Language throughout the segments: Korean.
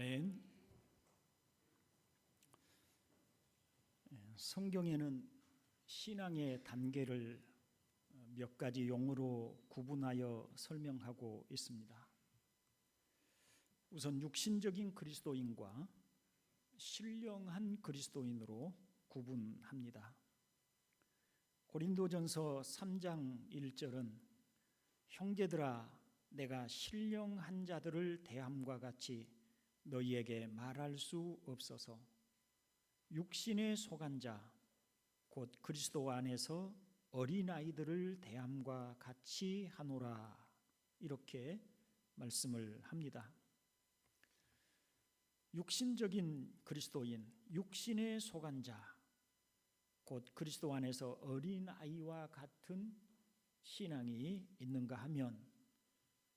아멘. 성경에는 신앙의 단계를 몇 가지 용어로 구분하여 설명하고 있습니다. 우선 육신적인 그리스도인과 신령한 그리스도인으로 구분합니다. 고린도전서 3장 1절은 형제들아 내가 신령한 자들을 대함과 같이 너희에게 말할 수 없어서 육신에 속한 자 곧 그리스도 안에서 어린아이들을 대함과 같이 하노라 이렇게 말씀을 합니다. 육신적인 그리스도인, 육신에 속한 자 곧 그리스도 안에서 어린아이와 같은 신앙이 있는가 하면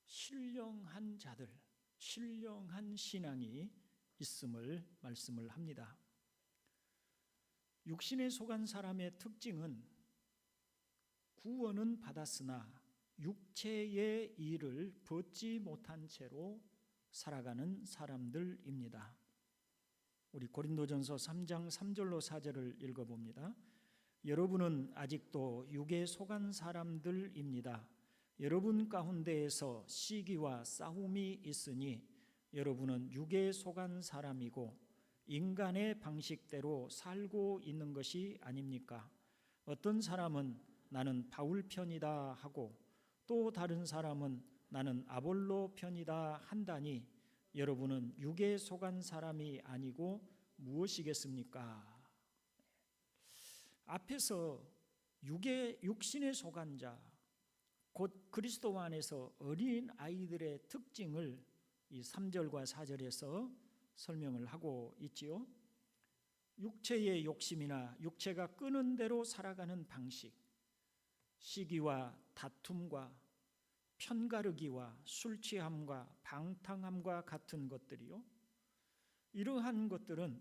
신령한 자들, 신령한 신앙이 있음을 말씀을 합니다. 육신에 속한 사람의 특징은 구원은 받았으나 육체의 일을 벗지 못한 채로 살아가는 사람들입니다. 우리 고린도전서 3장 3절로 4절을 읽어봅니다. 여러분은 아직도 육에 속한 사람들입니다. 여러분 가운데에서 시기와 싸움이 있으니 여러분은 육에 속한 사람이고 인간의 방식대로 살고 있는 것이 아닙니까? 어떤 사람은 나는 바울 편이다 하고 또 다른 사람은 나는 아볼로 편이다 한다니 여러분은 육에 속한 사람이 아니고 무엇이겠습니까? 앞에서 육신에 속한 자 곧 그리스도 안에서 어린 아이들의 특징을 이 3절과 4절에서 설명을 하고 있지요. 육체의 욕심이나 육체가 끄는 대로 살아가는 방식, 시기와 다툼과 편가르기와 술 취함과 방탕함과 같은 것들이요. 이러한 것들은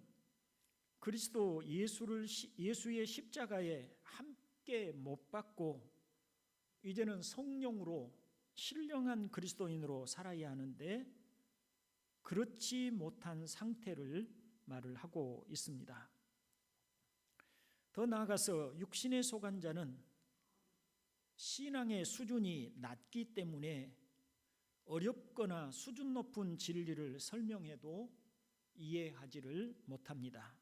그리스도 예수의 십자가에 함께 못 박고 이제는 성령으로 신령한 그리스도인으로 살아야 하는데 그렇지 못한 상태를 말을 하고 있습니다. 더 나아가서 육신에 속한 자는 신앙의 수준이 낮기 때문에 어렵거나 수준 높은 진리를 설명해도 이해하지를 못합니다.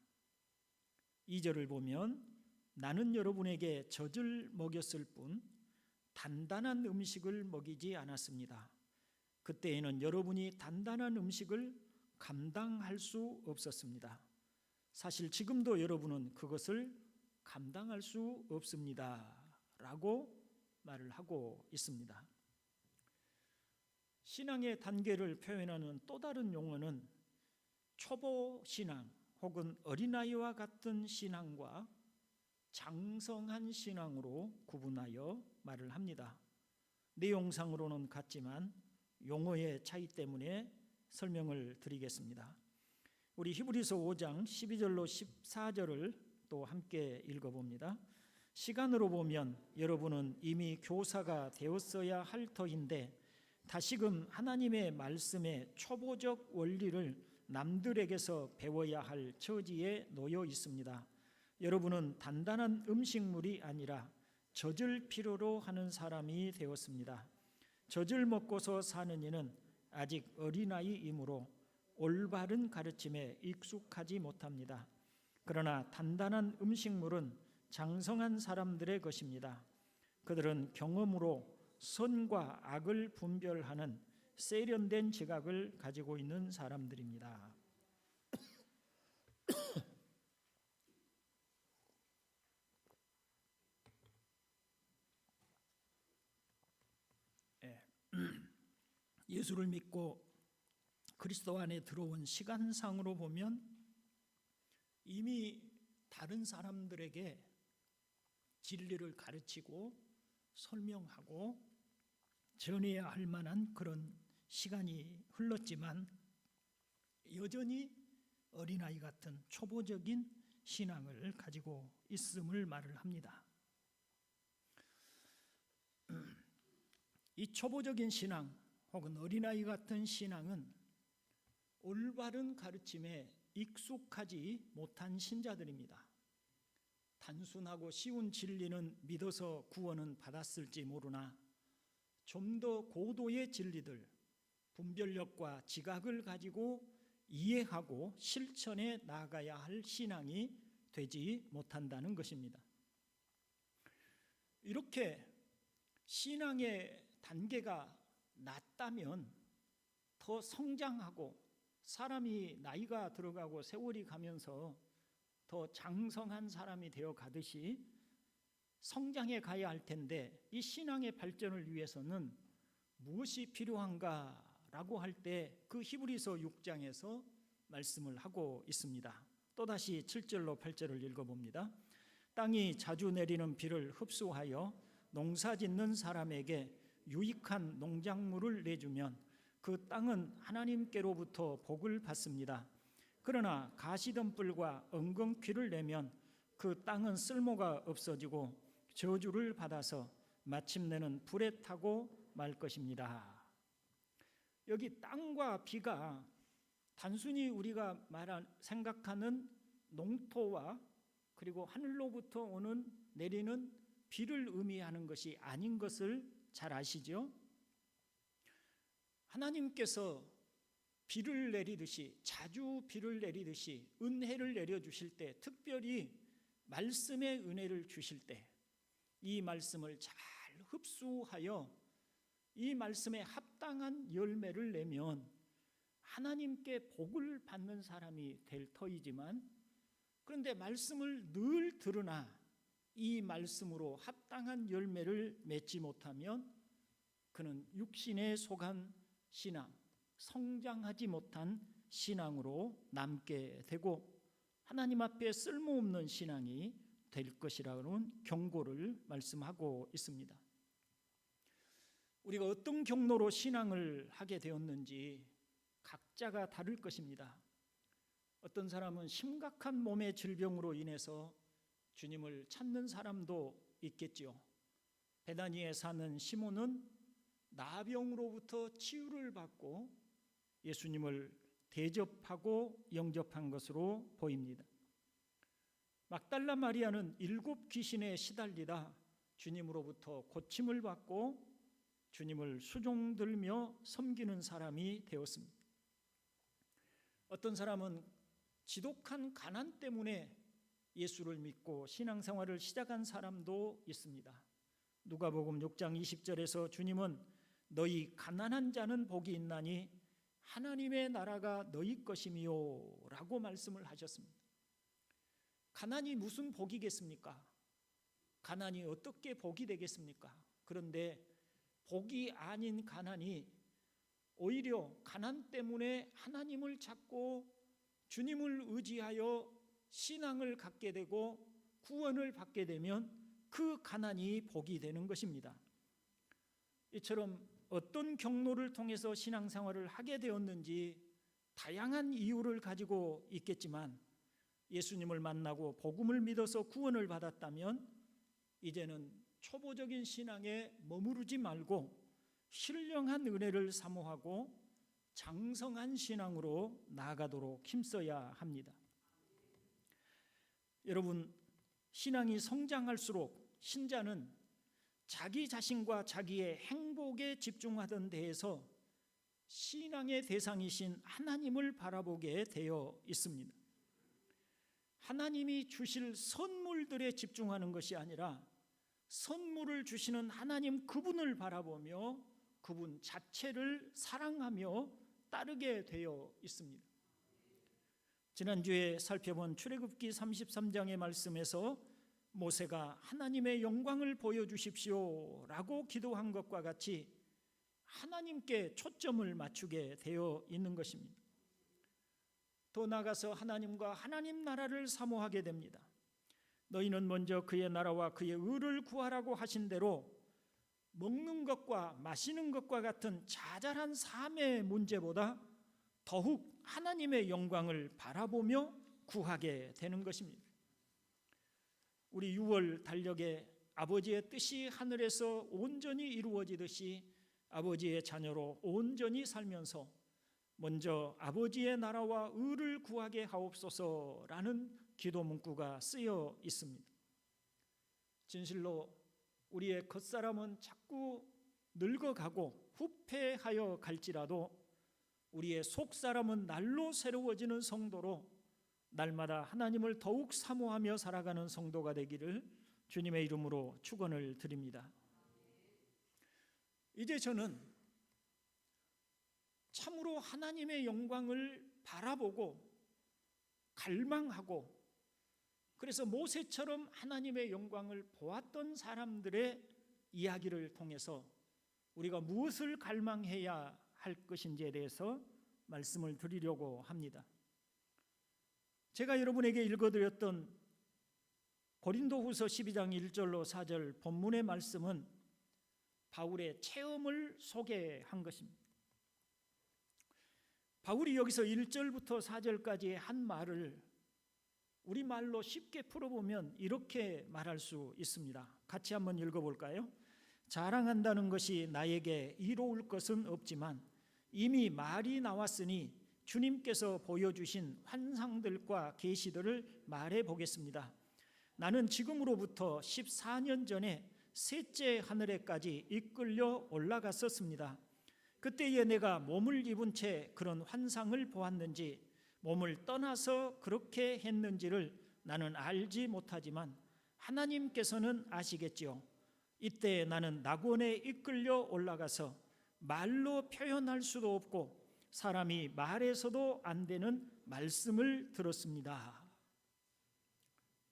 2절을 보면 나는 여러분에게 젖을 먹였을 뿐 단단한 음식을 먹이지 않았습니다. 그때에는 여러분이 단단한 음식을 감당할 수 없었습니다. 사실 지금도 여러분은 그것을 감당할 수 없습니다. 라고 말을 하고 있습니다. 신앙의 단계를 표현하는 또 다른 용어는 초보 신앙 혹은 어린아이와 같은 신앙과 장성한 신앙으로 구분하여 말을 합니다. 내용상으로는 같지만 용어의 차이 때문에 설명을 드리겠습니다. 우리 히브리서 5장 12절로 14절을 또 함께 읽어봅니다. 시간으로 보면 여러분은 이미 교사가 되었어야 할 터인데 다시금 하나님의 말씀의 초보적 원리를 남들에게서 배워야 할 처지에 놓여 있습니다. 여러분은 단단한 음식물이 아니라 젖을 필요로 하는 사람이 되었습니다. 젖을 먹고서 사는 이는 아직 어린아이이므로 올바른 가르침에 익숙하지 못합니다. 그러나 단단한 음식물은 장성한 사람들의 것입니다. 그들은 경험으로 선과 악을 분별하는 세련된 지각을 가지고 있는 사람들입니다. 예수를 믿고 그리스도 안에 들어온 시간상으로 보면 이미 다른 사람들에게 진리를 가르치고 설명하고 전해야 할 만한 그런 시간이 흘렀지만 여전히 어린아이 같은 초보적인 신앙을 가지고 있음을 말을 합니다. 이 초보적인 신앙 혹은 어린아이 같은 신앙은 올바른 가르침에 익숙하지 못한 신자들입니다. 단순하고 쉬운 진리는 믿어서 구원은 받았을지 모르나 좀 더 고도의 진리들, 분별력과 지각을 가지고 이해하고 실천해 나가야 할 신앙이 되지 못한다는 것입니다. 이렇게 신앙의 단계가 낮다면 더 성장하고 사람이 나이가 들어가고 세월이 가면서 더 장성한 사람이 되어 가듯이 성장해 가야 할 텐데, 이 신앙의 발전을 위해서는 무엇이 필요한가라고 할 때 그 히브리서 6장에서 말씀을 하고 있습니다. 또다시 7절로 8절을 읽어봅니다. 땅이 자주 내리는 비를 흡수하여 농사짓는 사람에게 유익한 농작물을 내주면 그 땅은 하나님께로부터 복을 받습니다. 그러나 가시덤불과 엉겅퀴를 내면 그 땅은 쓸모가 없어지고 저주를 받아서 마침내는 불에 타고 말 것입니다. 여기 땅과 비가 단순히 우리가 생각하는 농토와 그리고 하늘로부터 오는 내리는 비를 의미하는 것이 아닌 것을 잘 아시죠? 하나님께서 비를 내리듯이, 자주 비를 내리듯이 은혜를 내려주실 때, 특별히 말씀의 은혜를 주실 때 이 말씀을 잘 흡수하여 이 말씀에 합당한 열매를 내면 하나님께 복을 받는 사람이 될 터이지만, 그런데 말씀을 늘 들으나 이 말씀으로 합당한 열매를 맺지 못하면 그는 육신에 속한 신앙, 성장하지 못한 신앙으로 남게 되고 하나님 앞에 쓸모없는 신앙이 될 것이라는 경고를 말씀하고 있습니다. 우리가 어떤 경로로 신앙을 하게 되었는지 각자가 다를 것입니다. 어떤 사람은 심각한 몸의 질병으로 인해서 주님을 찾는 사람도 있겠지요. 베다니에 사는 시몬은 나병으로부터 치유를 받고 예수님을 대접하고 영접한 것으로 보입니다. 막달라 마리아는 7 귀신에 시달리다 주님으로부터 고침을 받고 주님을 수종들며 섬기는 사람이 되었습니다. 어떤 사람은 지독한 가난 때문에 예수를 믿고 신앙생활을 시작한 사람도 있습니다. 누가복음 6장 20절에서 주님은 너희 가난한 자는 복이 있나니 하나님의 나라가 너희 것이미요 라고 말씀을 하셨습니다. 가난이 무슨 복이겠습니까? 가난이 어떻게 복이 되겠습니까? 그런데 복이 아닌 가난이 오히려 가난 때문에 하나님을 찾고 주님을 의지하여 신앙을 갖게 되고 구원을 받게 되면 그 가난이 복이 되는 것입니다. 이처럼 어떤 경로를 통해서 신앙생활을 하게 되었는지 다양한 이유를 가지고 있겠지만 예수님을 만나고 복음을 믿어서 구원을 받았다면 이제는 초보적인 신앙에 머무르지 말고 신령한 은혜를 사모하고 장성한 신앙으로 나아가도록 힘써야 합니다. 여러분, 신앙이 성장할수록 신자는 자기 자신과 자기의 행복에 집중하던 데에서 신앙의 대상이신 하나님을 바라보게 되어 있습니다. 하나님이 주실 선물들에 집중하는 것이 아니라 선물을 주시는 하나님 그분을 바라보며 그분 자체를 사랑하며 따르게 되어 있습니다. 지난주에 살펴본 출애굽기 33장의 말씀에서 모세가 하나님의 영광을 보여주십시오 라고 기도한 것과 같이 하나님께 초점을 맞추게 되어 있는 것입니다. 더 나아가서 하나님과 하나님 나라를 사모하게 됩니다. 너희는 먼저 그의 나라와 그의 의를 구하라고 하신 대로 먹는 것과 마시는 것과 같은 자잘한 삶의 문제보다 더욱 하나님의 영광을 바라보며 구하게 되는 것입니다. 우리 6월 달력에 아버지의 뜻이 하늘에서 온전히 이루어지듯이 아버지의 자녀로 온전히 살면서 먼저 아버지의 나라와 의를 구하게 하옵소서라는 기도 문구가 쓰여 있습니다. 진실로 우리의 겉사람은 자꾸 늙어가고 후패하여 갈지라도 우리의 속사람은 날로 새로워지는 성도로 날마다 하나님을 더욱 사모하며 살아가는 성도가 되기를 주님의 이름으로 축원을 드립니다. 이제 저는 참으로 하나님의 영광을 바라보고 갈망하고, 그래서 모세처럼 하나님의 영광을 보았던 사람들의 이야기를 통해서 우리가 무엇을 갈망해야 할 것인지에 대해서 말씀을 드리려고 합니다. 제가 여러분에게 읽어드렸던 고린도후서 12장 1절로 4절 본문의 말씀은 바울의 체험을 소개한 것입니다. 바울이 여기서 1절부터 4절까지의 한 말을 우리말로 쉽게 풀어보면 이렇게 말할 수 있습니다. 같이 한번 읽어볼까요? 자랑한다는 것이 나에게 이로울 것은 없지만 이미 말이 나왔으니 주님께서 보여주신 환상들과 계시들을 말해 보겠습니다. 나는 지금으로부터 14년 전에 셋째 하늘에까지 이끌려 올라갔었습니다. 그때에 내가 몸을 입은 채 그런 환상을 보았는지 몸을 떠나서 그렇게 했는지를 나는 알지 못하지만 하나님께서는 아시겠지요. 이때 나는 낙원에 이끌려 올라가서 말로 표현할 수도 없고 사람이 말해서도 안 되는 말씀을 들었습니다.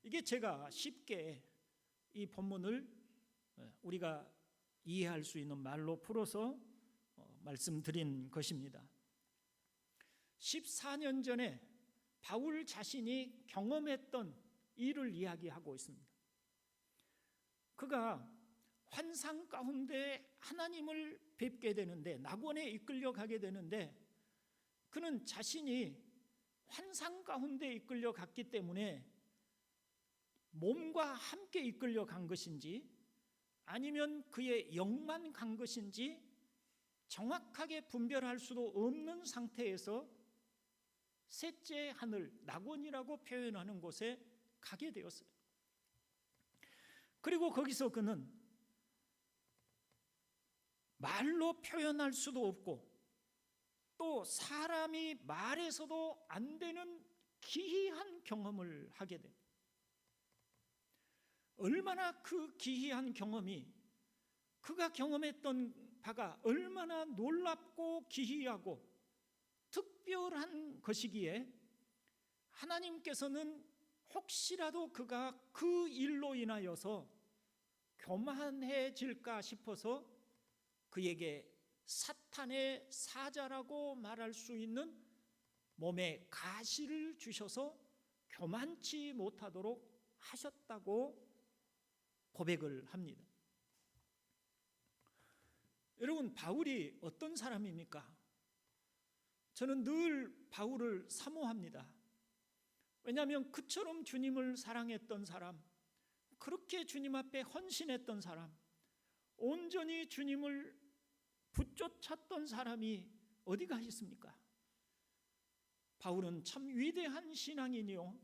이게 제가 쉽게 이 본문을 우리가 이해할 수 있는 말로 풀어서 말씀드린 것입니다. 14년 전에 바울 자신이 경험했던 일을 이야기하고 있습니다. 그가 환상 가운데 하나님을 뵙게 되는데, 낙원에 이끌려 가게 되는데, 그는 자신이 환상 가운데 이끌려 갔기 때문에 몸과 함께 이끌려 간 것인지 아니면 그의 영만 간 것인지 정확하게 분별할 수도 없는 상태에서 셋째 하늘, 낙원이라고 표현하는 곳에 가게 되었어요. 그리고 거기서 그는 말로 표현할 수도 없고 또 사람이 말해서도 안 되는 기이한 경험을 하게 됩니다. 얼마나 그 기이한 경험이, 그가 경험했던 바가 얼마나 놀랍고 기이하고 특별한 것이기에 하나님께서는 혹시라도 그가 그 일로 인하여서 교만해질까 싶어서 그에게 사탄의 사자라고 말할 수 있는 몸에 가시를 주셔서 교만치 못하도록 하셨다고 고백을 합니다. 여러분, 바울이 어떤 사람입니까? 저는 늘 바울을 사모합니다. 왜냐하면 그처럼 주님을 사랑했던 사람, 그렇게 주님 앞에 헌신했던 사람, 온전히 주님을 붙쫓았던 사람이 어디가 있습니까? 바울은 참 위대한 신앙인이요,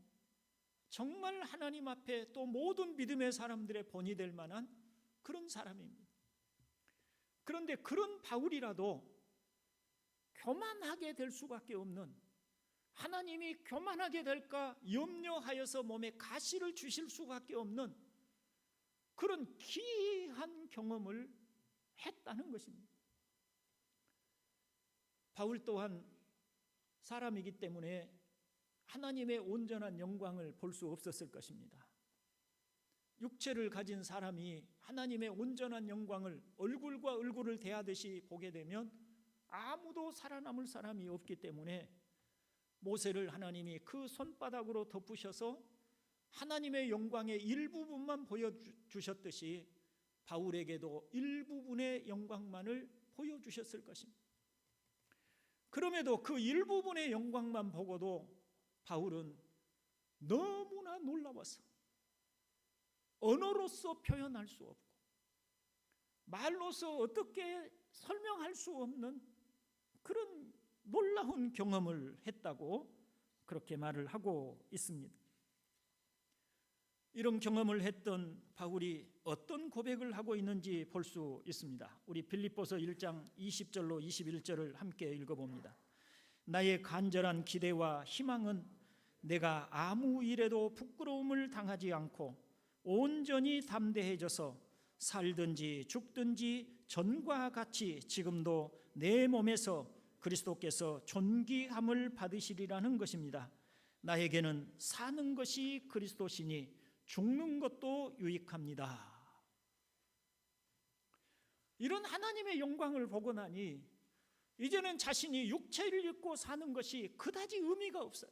정말 하나님 앞에 또 모든 믿음의 사람들의 본이 될 만한 그런 사람입니다. 그런데 그런 바울이라도 교만하게 될 수밖에 없는, 하나님이 교만하게 될까 염려하여서 몸에 가시를 주실 수밖에 없는 그런 기이한 경험을 했다는 것입니다. 바울 또한 사람이기 때문에 하나님의 온전한 영광을 볼 수 없었을 것입니다. 육체를 가진 사람이 하나님의 온전한 영광을 얼굴과 얼굴을 대하듯이 보게 되면 아무도 살아남을 사람이 없기 때문에 모세를 하나님이 그 손바닥으로 덮으셔서 하나님의 영광의 일부분만 보여주셨듯이 바울에게도 일부분의 영광만을 보여주셨을 것입니다. 그럼에도 그 일부분의 영광만 보고도 바울은 너무나 놀라워서 언어로서 표현할 수 없고 말로서 어떻게 설명할 수 없는 그런 놀라운 경험을 했다고 그렇게 말을 하고 있습니다. 이런 경험을 했던 바울이 어떤 고백을 하고 있는지 볼 수 있습니다. 우리 빌립보서 1장 20절로 21절을 함께 읽어봅니다. 나의 간절한 기대와 희망은 내가 아무 일에도 부끄러움을 당하지 않고 온전히 담대해져서 살든지 죽든지 전과 같이 지금도 내 몸에서 그리스도께서 존귀함을 받으시리라는 것입니다. 나에게는 사는 것이 그리스도시니 죽는 것도 유익합니다. 이런 하나님의 영광을 보고 나니 이제는 자신이 육체를 입고 사는 것이 그다지 의미가 없어요.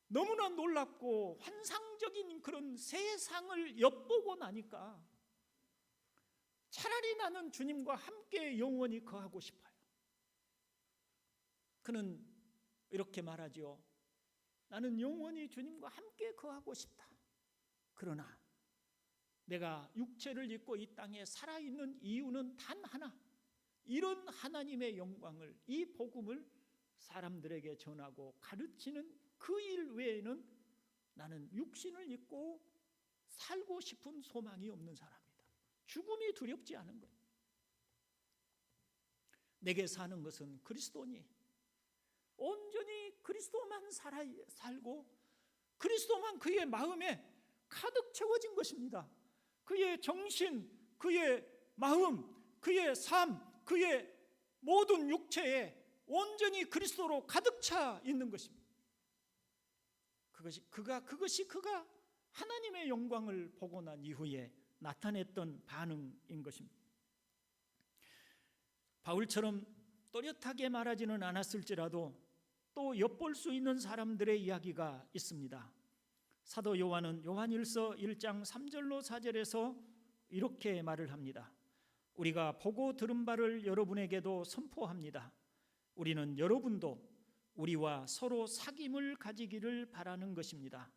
너무나 놀랍고 환상적인 그런 세상을 엿보고 나니까 차라리 나는 주님과 함께 영원히 거하고 싶어요. 그는 이렇게 말하죠. 나는 영원히 주님과 함께 거하고 싶다. 그러나 내가 육체를 입고 이 땅에 살아있는 이유는 단 하나, 이런 하나님의 영광을, 이 복음을 사람들에게 전하고 가르치는 그 일 외에는 나는 육신을 입고 살고 싶은 소망이 없는 사람이다. 죽음이 두렵지 않은 거예요. 내게 사는 것은 그리스도니 온전히 그리스도만 살고 그리스도만 그의 마음에 가득 채워진 것입니다. 그의 정신, 그의 마음, 그의 삶, 그의 모든 육체에 온전히 그리스도로 가득 차 있는 것입니다. 그것이 그가 하나님의 영광을 보고 난 이후에 나타냈던 반응인 것입니다. 바울처럼 또렷하게 말하지는 않았을지라도 또 엿볼 수 있는 사람들의 이야기가 있습니다. 사도 요한은 요한일서 1장 3절로 4절에서 이렇게 말을 합니다. 우리가 보고 들은 바를 여러분에게도 선포합니다. 우리는 여러분도 우리와 서로 사귐을 가지기를 바라는 것입니다.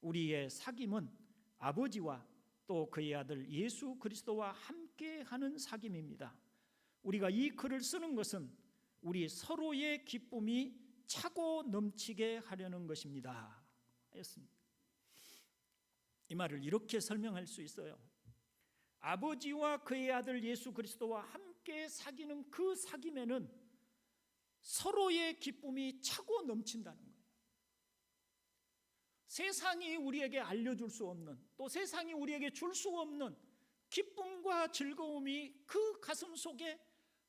우리의 사귐은 아버지와 또 그의 아들 예수 그리스도와 함께하는 사귐입니다. 우리가 이 글을 쓰는 것은 우리 서로의 기쁨이 차고 넘치게 하려는 것입니다. 했습니다. 이 말을 이렇게 설명할 수 있어요. 아버지와 그의 아들 예수 그리스도와 함께 사귀는 그 사귐에는 서로의 기쁨이 차고 넘친다는 거예요. 세상이 우리에게 알려줄 수 없는, 또 세상이 우리에게 줄 수 없는 기쁨과 즐거움이 그 가슴 속에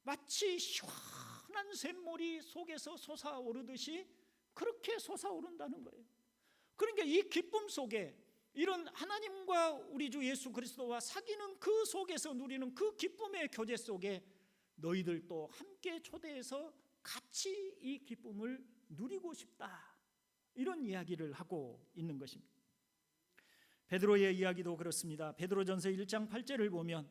마치 시원한 샘물이 속에서 솟아오르듯이 그렇게 솟아오른다는 거예요. 그러니까 이 기쁨 속에, 이런 하나님과 우리 주 예수 그리스도와 사귀는 그 속에서 누리는 그 기쁨의 교제 속에 너희들도 함께 초대해서 같이 이 기쁨을 누리고 싶다, 이런 이야기를 하고 있는 것입니다. 베드로의 이야기도 그렇습니다. 베드로전서 1장 8절을 보면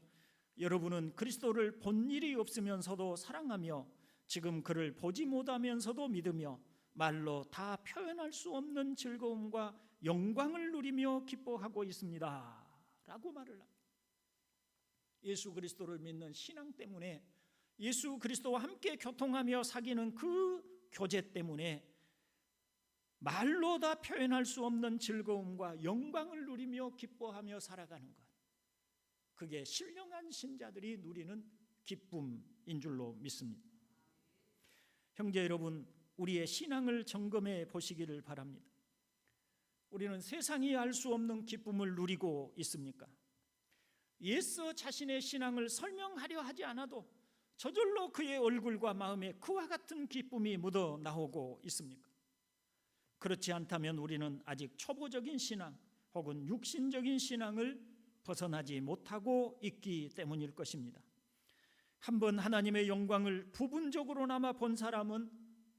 여러분은 그리스도를 본 일이 없으면서도 사랑하며 지금 그를 보지 못하면서도 믿으며 말로 다 표현할 수 없는 즐거움과 영광을 누리며 기뻐하고 있습니다 라고 말을 합니다. 예수 그리스도를 믿는 신앙 때문에, 예수 그리스도와 함께 교통하며 사귀는 그 교제 때문에 말로 다 표현할 수 없는 즐거움과 영광을 누리며 기뻐하며 살아가는 것, 그게 신령한 신자들이 누리는 기쁨인 줄로 믿습니다. 형제 여러분, 우리의 신앙을 점검해 보시기를 바랍니다. 우리는 세상이 알 수 없는 기쁨을 누리고 있습니까? 예수 자신의 신앙을 설명하려 하지 않아도 저절로 그의 얼굴과 마음에 그와 같은 기쁨이 묻어 나오고 있습니까? 그렇지 않다면 우리는 아직 초보적인 신앙 혹은 육신적인 신앙을 벗어나지 못하고 있기 때문일 것입니다. 한번 하나님의 영광을 부분적으로나마 본 사람은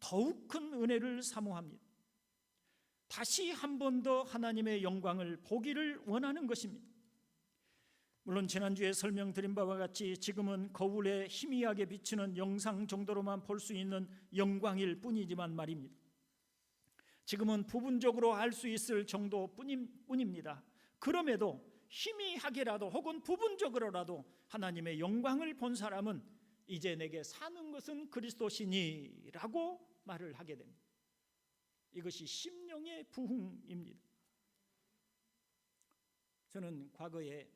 더욱 큰 은혜를 사모합니다. 다시 한 번 더 하나님의 영광을 보기를 원하는 것입니다. 물론 지난주에 설명드린 바와 같이 지금은 거울에 희미하게 비치는 영상 정도로만 볼 수 있는 영광일 뿐이지만 말입니다. 지금은 부분적으로 알 수 있을 정도뿐입니다. 그럼에도 희미하게라도 혹은 부분적으로라도 하나님의 영광을 본 사람은 이제 내게 사는 것은 그리스도시니 라고 말을 하게 됩니다. 이것이 심령의 부흥입니다. 저는 과거에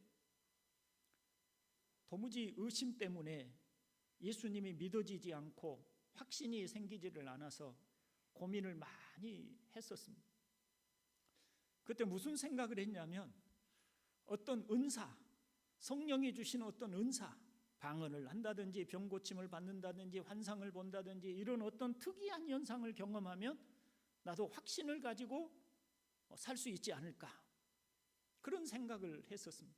도무지 의심 때문에 예수님이 믿어지지 않고 확신이 생기지를 않아서 고민을 많이 했었습니다. 그때 무슨 생각을 했냐면 어떤 은사, 성령이 주시는 어떤 은사, 방언을 한다든지 병 고침을 받는다든지 환상을 본다든지 이런 어떤 특이한 현상을 경험하면 나도 확신을 가지고 살 수 있지 않을까, 그런 생각을 했었습니다.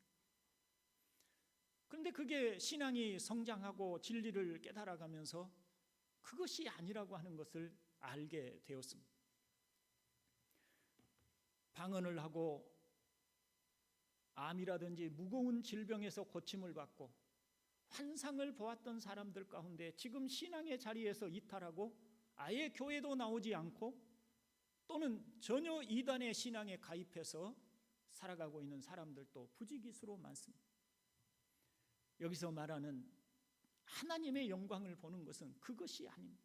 그런데 그게 신앙이 성장하고 진리를 깨달아가면서 그것이 아니라고 하는 것을 알게 되었습니다. 방언을 하고 암이라든지 무거운 질병에서 고침을 받고 환상을 보았던 사람들 가운데 지금 신앙의 자리에서 이탈하고 아예 교회도 나오지 않고 또는 전혀 이단의 신앙에 가입해서 살아가고 있는 사람들도 부지기수로 많습니다. 여기서 말하는 하나님의 영광을 보는 것은 그것이 아닙니다.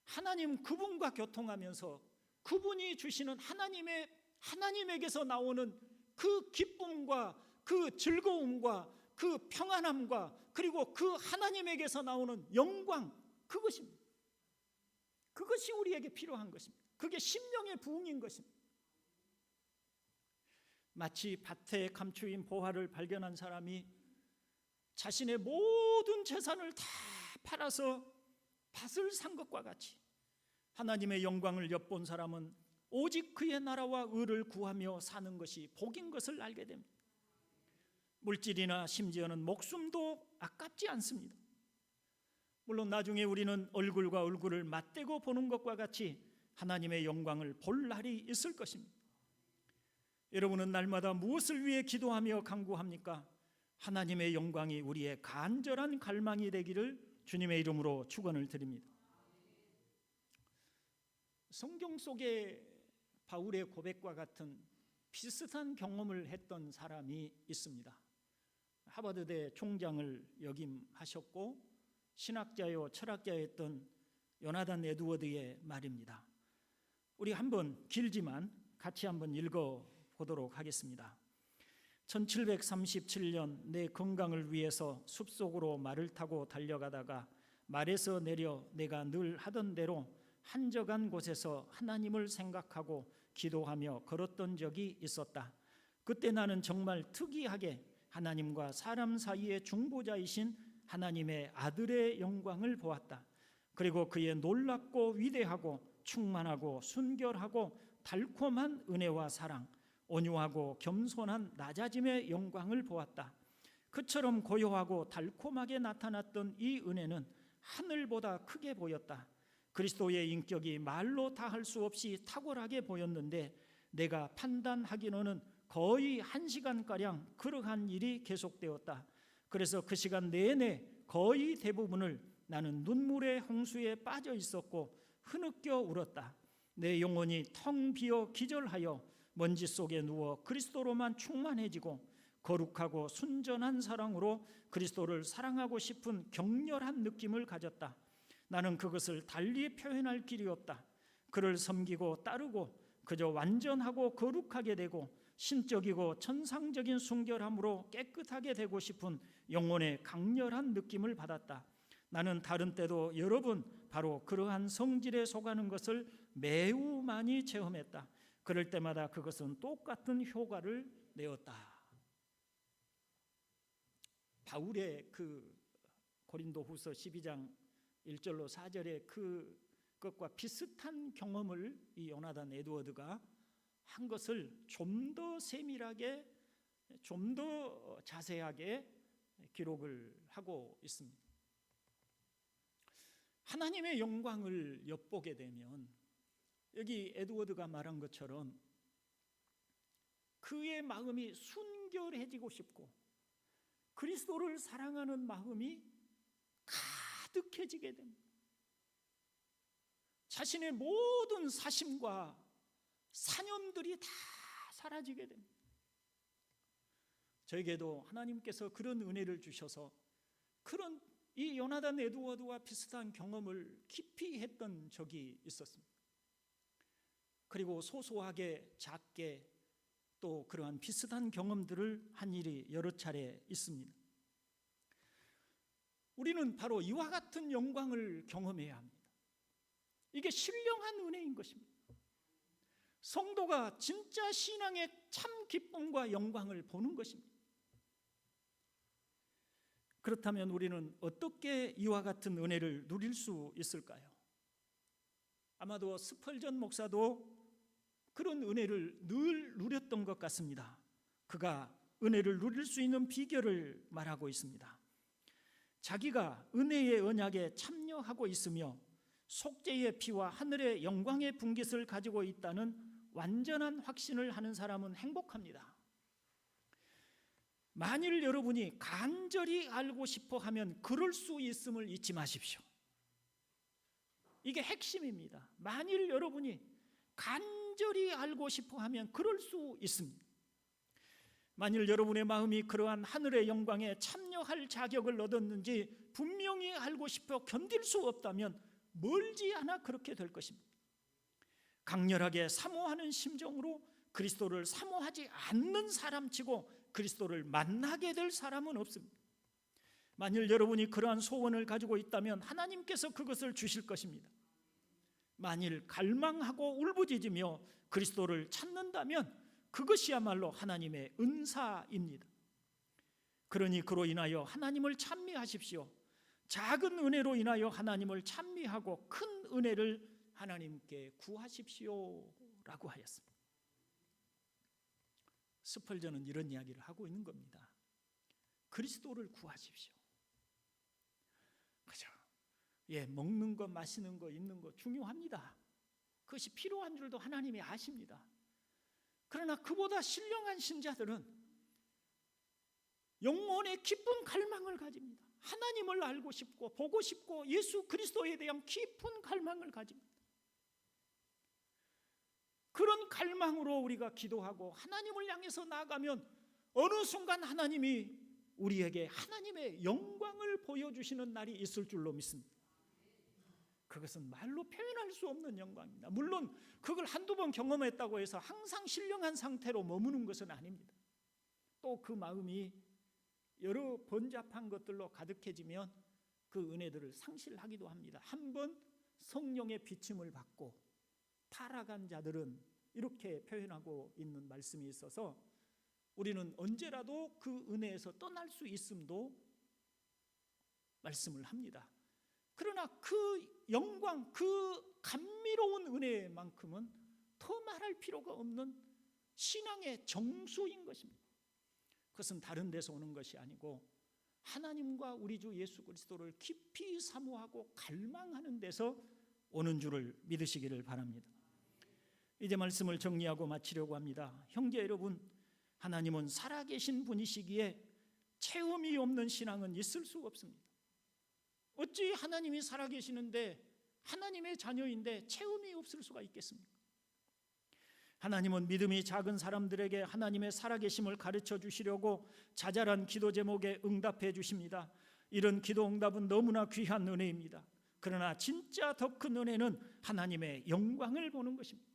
하나님 그분과 교통하면서 그분이 주시는 하나님에게서 나오는 그 기쁨과 그 즐거움과 그 평안함과 그리고 그 하나님에게서 나오는 영광, 그것입니다. 그것이 우리에게 필요한 것입니다. 그게 심령의 부흥인 것입니다. 마치 밭에 감추인 보화를 발견한 사람이 자신의 모든 재산을 다 팔아서 밭을 산 것과 같이 하나님의 영광을 엿본 사람은 오직 그의 나라와 의를 구하며 사는 것이 복인 것을 알게 됩니다. 물질이나 심지어는 목숨도 아깝지 않습니다. 물론 나중에 우리는 얼굴과 얼굴을 맞대고 보는 것과 같이 하나님의 영광을 볼 날이 있을 것입니다. 여러분은 날마다 무엇을 위해 기도하며 간구합니까? 하나님의 영광이 우리의 간절한 갈망이 되기를 주님의 이름으로 축원을 드립니다. 성경 속에 바울의 고백과 같은 비슷한 경험을 했던 사람이 있습니다. 하버드대 총장을 역임하셨고 신학자요 철학자였던 요나단 에드워드의 말입니다. 우리 한번 길지만 같이 한번 읽어보도록 하겠습니다. 1737년 내 건강을 위해서 숲속으로 말을 타고 달려가다가 말에서 내려 내가 늘 하던 대로 한적한 곳에서 하나님을 생각하고 기도하며 걸었던 적이 있었다. 그때 나는 정말 특이하게 하나님과 사람 사이의 중보자이신 하나님의 아들의 영광을 보았다. 그리고 그의 놀랍고 위대하고 충만하고 순결하고 달콤한 은혜와 사랑, 온유하고 겸손한 낮아짐의 영광을 보았다. 그처럼 고요하고 달콤하게 나타났던 이 은혜는 하늘보다 크게 보였다. 그리스도의 인격이 말로 다 할 수 없이 탁월하게 보였는데 내가 판단하기로는 거의 1시간가량 그러한 일이 계속되었다. 그래서 그 시간 내내 거의 대부분을 나는 눈물의 홍수에 빠져 있었고 흐느껴 울었다. 내 영혼이 텅 비어 기절하여 먼지 속에 누워 그리스도로만 충만해지고 거룩하고 순전한 사랑으로 그리스도를 사랑하고 싶은 격렬한 느낌을 가졌다. 나는 그것을 달리 표현할 길이 없다. 그를 섬기고 따르고 그저 완전하고 거룩하게 되고 신적이고 천상적인 순결함으로 깨끗하게 되고 싶은 영혼의 강렬한 느낌을 받았다. 나는 다른 때도 여러 번 바로 그러한 성질에 속하는 것을 매우 많이 체험했다. 그럴 때마다 그것은 똑같은 효과를 내었다. 바울의 그 고린도후서 12장 1절로 4절의 그것과 비슷한 경험을 이 요나단 에드워드가 한 것을 좀 더 세밀하게, 좀 더 자세하게 기록을 하고 있습니다. 하나님의 영광을 엿보게 되면 여기 에드워드가 말한 것처럼 그의 마음이 순결해지고 싶고 그리스도를 사랑하는 마음이 가득해지게 됩니다. 자신의 모든 사심과 사념들이 다 사라지게 됩니다. 저에게도 하나님께서 그런 은혜를 주셔서 그런 이 요나단 에드워드와 비슷한 경험을 깊이 했던 적이 있었습니다. 그리고 소소하게 작게 또 그러한 비슷한 경험들을 한 일이 여러 차례 있습니다. 우리는 바로 이와 같은 영광을 경험해야 합니다. 이게 신령한 은혜인 것입니다. 성도가 진짜 신앙의 참 기쁨과 영광을 보는 것입니다. 그렇다면 우리는 어떻게 이와 같은 은혜를 누릴 수 있을까요? 아마도 스펄전 목사도 그런 은혜를 늘 누렸던 것 같습니다. 그가 은혜를 누릴 수 있는 비결을 말하고 있습니다. 자기가 은혜의 언약에 참여하고 있으며 속죄의 피와 하늘의 영광의 분깃을 가지고 있다는 완전한 확신을 하는 사람은 행복합니다. 만일 여러분이 간절히 알고 싶어 하면 그럴 수 있음을 잊지 마십시오. 이게 핵심입니다. 만일 여러분이 간절히 알고 싶어 하면 그럴 수 있습니다. 만일 여러분의 마음이 그러한 하늘의 영광에 참여할 자격을 얻었는지 분명히 알고 싶어 견딜 수 없다면 멀지 않아 그렇게 될 것입니다. 강렬하게 사모하는 심정으로 그리스도를 사모하지 않는 사람치고 그리스도를 만나게 될 사람은 없습니다. 만일 여러분이 그러한 소원을 가지고 있다면 하나님께서 그것을 주실 것입니다. 만일 갈망하고 울부짖으며 그리스도를 찾는다면 그것이야말로 하나님의 은사입니다. 그러니 그로 인하여 하나님을 찬미하십시오. 작은 은혜로 인하여 하나님을 찬미하고 큰 은혜를 하나님께 구하십시오라고 하였습니다. 스펄전은 이런 이야기를 하고 있는 겁니다. 그리스도를 구하십시오. 그죠? 먹는 거, 마시는 거, 입는 거 중요합니다. 그것이 필요한 줄도 하나님이 아십니다. 그러나 그보다 신령한 신자들은 영혼의 깊은 갈망을 가집니다. 하나님을 알고 싶고 보고 싶고 예수 그리스도에 대한 깊은 갈망을 가집니다. 그런 갈망으로 우리가 기도하고 하나님을 향해서 나아가면 어느 순간 하나님이 우리에게 하나님의 영광을 보여주시는 날이 있을 줄로 믿습니다. 그것은 말로 표현할 수 없는 영광입니다. 물론 그걸 한두 번 경험했다고 해서 항상 신령한 상태로 머무는 것은 아닙니다. 또 그 마음이 여러 번잡한 것들로 가득해지면 그 은혜들을 상실하기도 합니다. 한번 성령의 비침을 받고 타락한 자들은 이렇게 표현하고 있는 말씀이 있어서 우리는 언제라도 그 은혜에서 떠날 수 있음도 말씀을 합니다. 그러나 그 영광, 그 감미로운 은혜만큼은 더 말할 필요가 없는 신앙의 정수인 것입니다. 그것은 다른 데서 오는 것이 아니고 하나님과 우리 주 예수 그리스도를 깊이 사모하고 갈망하는 데서 오는 줄을 믿으시기를 바랍니다. 이제 말씀을 정리하고 마치려고 합니다. 형제 여러분, 하나님은 살아계신 분이시기에 체험이 없는 신앙은 있을 수 없습니다. 어찌 하나님이 살아계시는데 하나님의 자녀인데 체험이 없을 수가 있겠습니까? 하나님은 믿음이 작은 사람들에게 하나님의 살아계심을 가르쳐 주시려고 자잘한 기도 제목에 응답해 주십니다. 이런 기도 응답은 너무나 귀한 은혜입니다. 그러나 진짜 더 큰 은혜는 하나님의 영광을 보는 것입니다.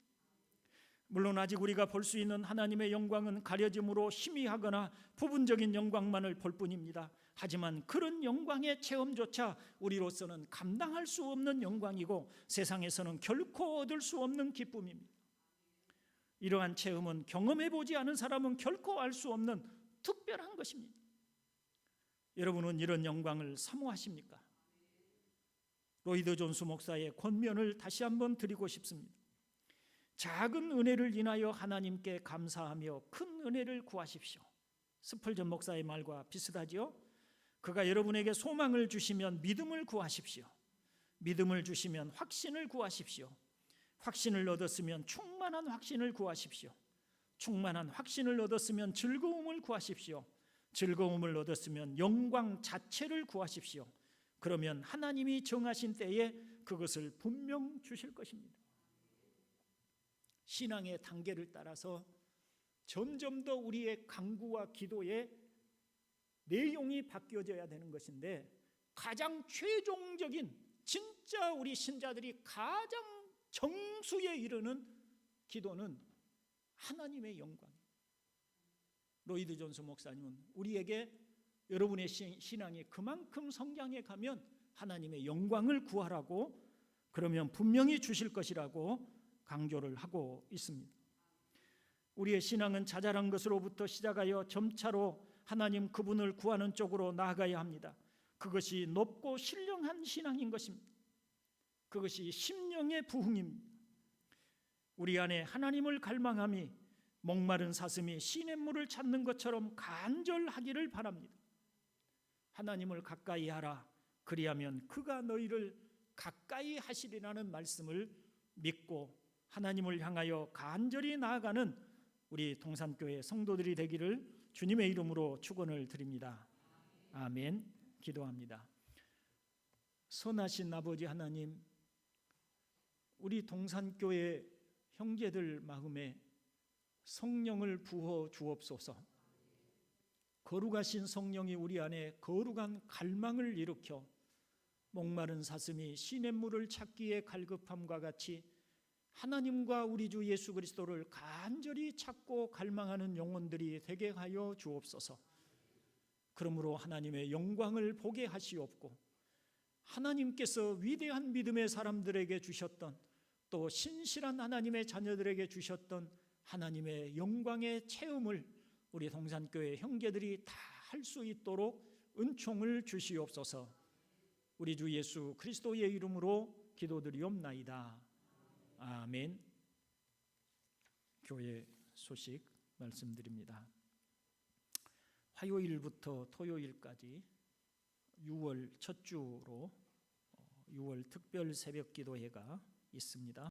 물론 아직 우리가 볼 수 있는 하나님의 영광은 가려짐으로 희미하거나 부분적인 영광만을 볼 뿐입니다. 하지만 그런 영광의 체험조차 우리로서는 감당할 수 없는 영광이고 세상에서는 결코 얻을 수 없는 기쁨입니다. 이러한 체험은 경험해보지 않은 사람은 결코 알 수 없는 특별한 것입니다. 여러분은 이런 영광을 사모하십니까? 로이드 존스 목사의 권면을 다시 한번 드리고 싶습니다. 작은 은혜를 인하여 하나님께 감사하며 큰 은혜를 구하십시오. 스펄전 목사의 말과 비슷하지요? 그가 여러분에게 소망을 주시면 믿음을 구하십시오. 믿음을 주시면 확신을 구하십시오. 확신을 얻었으면 충만한 확신을 구하십시오. 충만한 확신을 얻었으면 즐거움을 구하십시오. 즐거움을 얻었으면 영광 자체를 구하십시오. 그러면 하나님이 정하신 때에 그것을 분명 주실 것입니다. 신앙의 단계를 따라서 점점 더 우리의 간구와 기도의 내용이 바뀌어져야 되는 것인데 가장 최종적인 진짜 우리 신자들이 가장 정수에 이르는 기도는 하나님의 영광. 로이드 존스 목사님은 우리에게 여러분의 신앙이 그만큼 성장해 가면 하나님의 영광을 구하라고, 그러면 분명히 주실 것이라고 강조를 하고 있습니다. 우리의 신앙은 자잘한 것으로부터 시작하여 점차로 하나님 그분을 구하는 쪽으로 나아가야 합니다. 그것이 높고 신령한 신앙인 것입니다. 그것이 심령의 부흥입니다. 우리 안에 하나님을 갈망함이 목마른 사슴이 시냇물을 찾는 것처럼 간절하기를 바랍니다. 하나님을 가까이 하라. 그리하면 그가 너희를 가까이 하시리라는 말씀을 믿고 하나님을 향하여 간절히 나아가는 우리 동산교회 성도들이 되기를 주님의 이름으로 축원을 드립니다. 아멘. 기도합니다. 선하신 아버지 하나님, 우리 동산교회 형제들 마음에 성령을 부어 주옵소서. 거룩하신 성령이 우리 안에 거룩한 갈망을 일으켜 목마른 사슴이 시냇물을 찾기에 갈급함과 같이 하나님과 우리 주 예수 그리스도를 간절히 찾고 갈망하는 영혼들이 되게 하여 주옵소서. 그러므로 하나님의 영광을 보게 하시옵고, 하나님께서 위대한 믿음의 사람들에게 주셨던, 또 신실한 하나님의 자녀들에게 주셨던 하나님의 영광의 체험을 우리 동산교회 형제들이 다 할 수 있도록 은총을 주시옵소서. 우리 주 예수 그리스도의 이름으로 기도드리옵나이다. 아멘. 교회 소식 말씀드립니다. 화요일부터 토요일까지 6월 첫 주로 6월 특별 새벽 기도회가 있습니다.